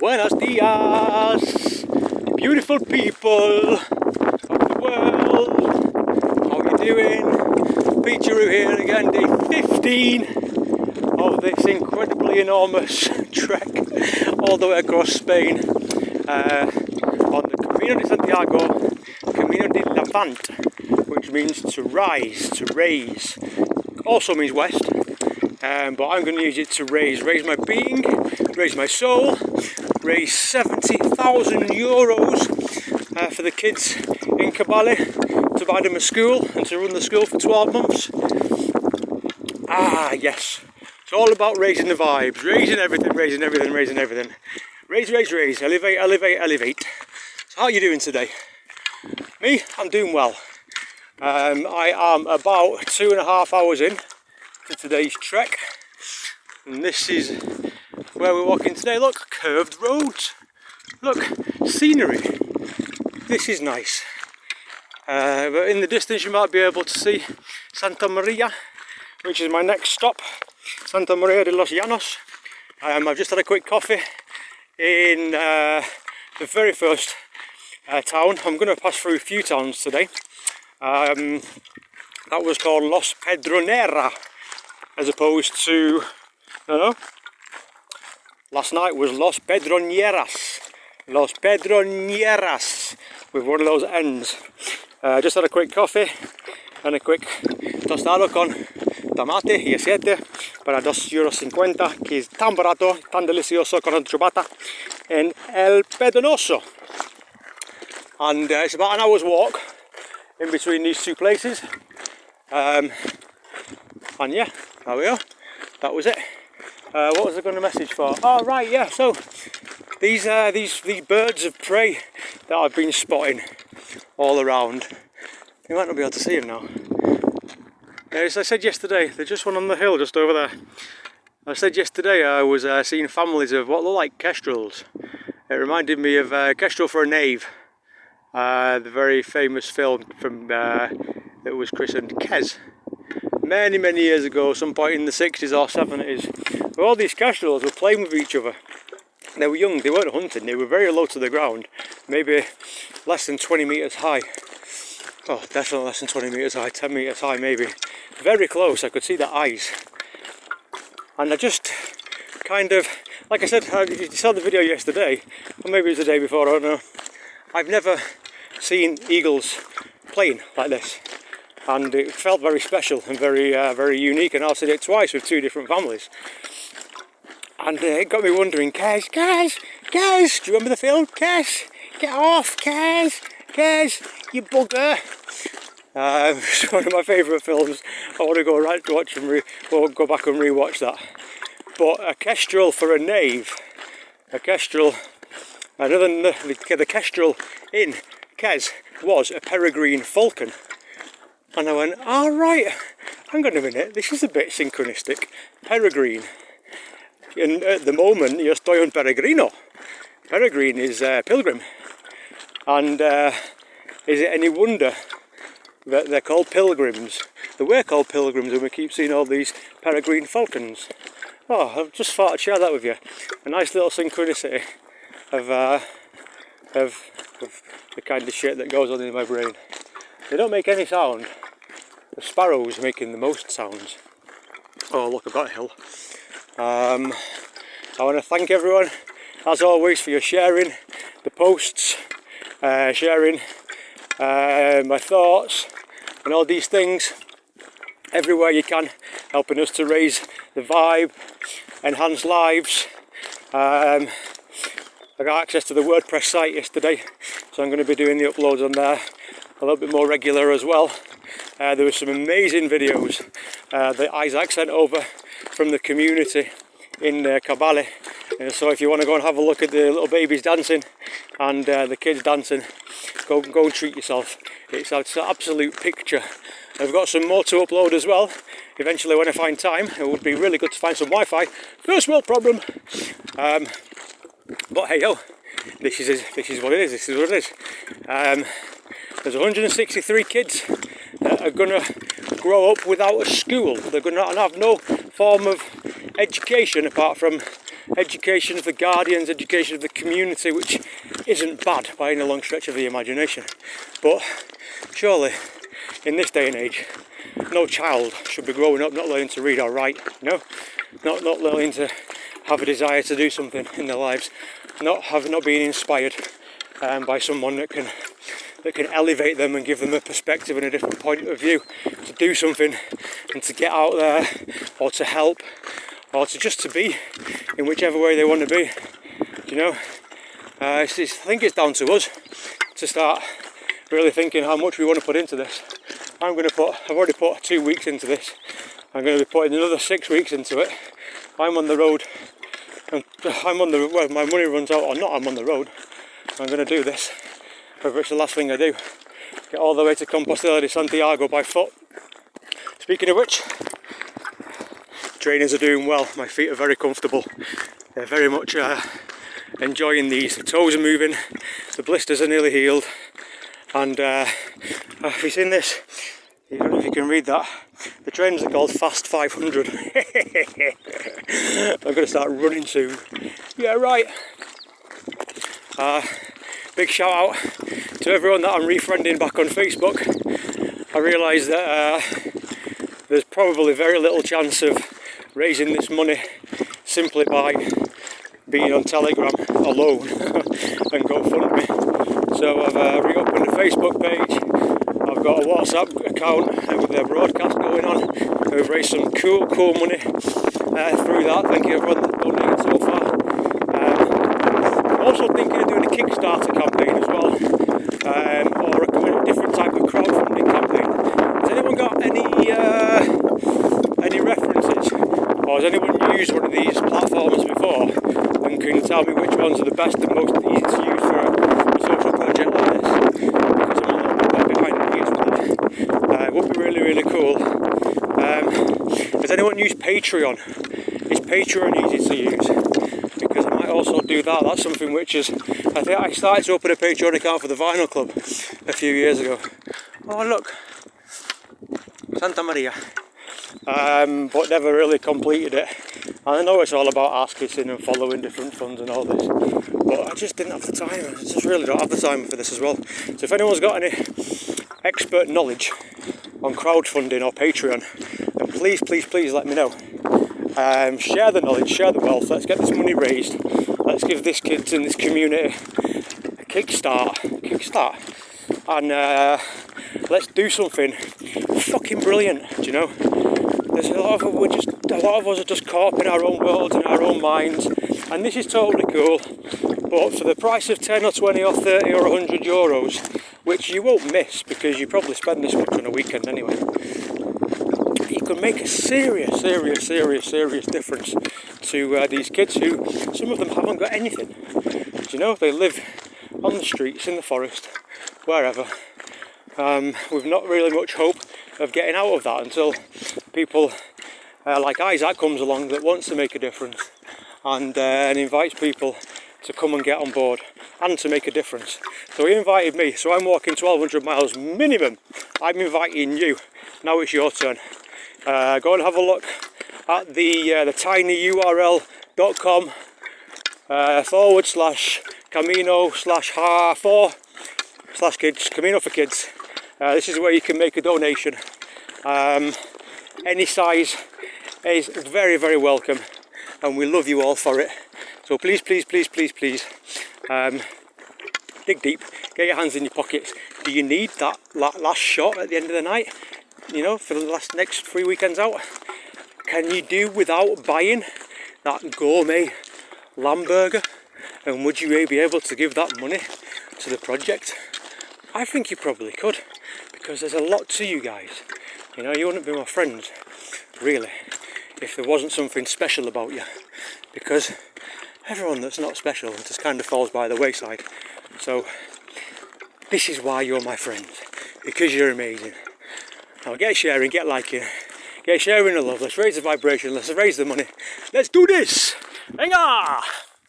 Buenos dias, beautiful people of the world. How are you doing? Pedroeras here again, day 15 of this incredibly enormous trek all the way across Spain on the Camino de Santiago, Camino de Levant, which means to rise, to raise. Also means west, but I'm going to use it to raise my being, raise my soul, raise 70,000 euros for the kids in Cabale, to buy them a school and to run the school for 12 months. Ah, yes. It's all about raising the vibes, raising everything. Raise, elevate. So how are you doing today? Me, I'm doing well. I am about 2.5 hours in to today's trek. And this is where we're walking today. Look, curved roads. Look, scenery. This is nice. But in the distance you might be able to see Santa Maria, which is my next stop. Santa Maria de los Llanos. I've just had a quick coffee in the very first town. I'm going to pass through a few towns today. That was called Los Pedroñeras, as opposed to, last night was Los Pedroñeras, with one of those N's. Just had a quick coffee and a quick tostado con tomate y aceite para €2.50, que es tan barato, tan delicioso con ciabatta en El Pedroso. And it's about an hour's walk in between these two places. And yeah, there we go. That was it. What was I going to message for? Oh right, yeah. So these birds of prey that I've been spotting all around. You might not be able to see them now. As I said yesterday, there's just one on the hill just over there. I said yesterday I was seeing families of what look like Kestrels. It reminded me of Kestrel for a Knave, the very famous film from that was christened Kes. Many years ago, some point in the 60s or 70s, where all these Kestrels were playing with each other. They were young, they weren't hunting, they were very low to the ground, maybe less than 20 metres high. Oh, definitely less than 20 metres high, 10 metres high maybe. Very close, I could see their eyes. And I just kind of, like I said, you saw the video yesterday, or maybe it was the day before, I don't know. I've never seen eagles playing like this. And it felt very special and very unique, and I did it twice with two different families. And it got me wondering, Kes, do you remember the film? Kes, get off, Kes, you bugger. It's one of my favourite films. I want to go watch and go back and rewatch that. But a kestrel for a knave, the kestrel in Kes was a peregrine falcon. And I went, all right, hang on a minute, this is a bit synchronistic. Peregrine. And at the moment, yo estoy un peregrino. Peregrine is pilgrim. And is it any wonder that they're called pilgrims? They were called pilgrims, and we keep seeing all these peregrine falcons. Oh, I just thought I'd share that with you. A nice little synchronicity of the kind of shit that goes on in my brain. They don't make any sound. The sparrow's making the most sounds. Oh, look at that hill. I want to thank everyone, as always, for your sharing the posts, sharing my thoughts and all these things everywhere you can, helping us to raise the vibe, enhance lives. I got access to the WordPress site yesterday, so I'm going to be doing the uploads on there a little bit more regular as well. There were some amazing videos that Isaac sent over from the community in Cabale. So if you want to go and have a look at the little babies dancing and the kids dancing, go and treat yourself. It's an absolute picture. I've got some more to upload as well. Eventually, when I find time, it would be really good to find some Wi-Fi. First world problem. But hey ho, this is what it is. There's 163 kids that are going to grow up without a school. They're going to have no form of education apart from education of the guardians, education of the community, which isn't bad by any long stretch of the imagination. But surely, in this day and age, no child should be growing up not learning to read or write, you know? Not learning to have a desire to do something in their lives, not being inspired by someone that can elevate them and give them a perspective and a different point of view to do something and to get out there, or to help, or to just to be in whichever way they want to be, you know. I think it's down to us to start really thinking how much we want to put into this. I've already put 2 weeks into this. I'm going to be putting another 6 weeks into it. I'm on the road, and well, my money runs out or not, I'm on the road. I'm going to do this, whether it's the last thing I do. Get all the way to Compostela de Santiago by foot. Speaking of which, trainers are doing well. My feet are very comfortable. They're very much enjoying these. The toes are moving, the blisters are nearly healed, and have you seen this? I don't know if you can read that. The trainers are called Fast 500. I'm going to start running soon. Yeah, right. Big shout out to everyone that I'm refriending back on Facebook. I realise that there's probably very little chance of raising this money simply by being on Telegram alone and GoFundMe. So I've reopened a Facebook page. I've got a WhatsApp account with their broadcast going on. We've raised some cool money through that. Thank you everyone that's donated so far. I'm also thinking of doing a Kickstarter campaign as well, or a different type of crowdfunding campaign. Has anyone got any references, or has anyone used one of these platforms before and can tell me which ones are the best and most easy to use for a social project like this? Because I'm a little bit behind the ears with it. It would be really cool. Has anyone used Patreon? Is Patreon easy to use? Because I might also do that. That's something which is, I think I started to open a Patreon account for the Vinyl Club a few years ago. Oh look, Santa Maria. But never really completed it. And I know it's all about ass kissing and following different funds and all this, but I just didn't have the time. I just really don't have the time for this as well. So if anyone's got any expert knowledge on crowdfunding or Patreon, then please let me know. Share the knowledge, share the wealth. Let's get this money raised. Let's give this kids in this community a kickstart, and let's do something fucking brilliant. Do you know? There's a lot of us are just caught up in our own worlds and our own minds, and this is totally cool. But for the price of 10 or 20 or 30 or 100 euros, which you won't miss because you probably spend this much on a weekend anyway, you can make a serious difference to these kids who, some of them haven't got anything. You know, they live on the streets, in the forest, wherever, with not really much hope of getting out of that until people like Isaac comes along that wants to make a difference and invites people to come and get on board and to make a difference. So he invited me, so I'm walking 1,200 miles minimum. I'm inviting you. Now it's your turn. Go and have a look at the tinyurl.com /camino/4/kids, Camino for Kids. This is where you can make a donation. Any size is very welcome, and we love you all for it. So please dig deep, get your hands in your pockets. Do you need that last shot at the end of the night, you know, for the next 3 weekends out? Can you do without buying that gourmet lamb burger? And would you be able to give that money to the project? I think you probably could, because there's a lot to you guys. You know, you wouldn't be my friends, really, if there wasn't something special about you. Because everyone that's not special just kind of falls by the wayside. So this is why you're my friends, because you're amazing. Now get sharing, get liking, get sharing the love. Let's raise the vibration, let's raise the money. Let's do this! Venga!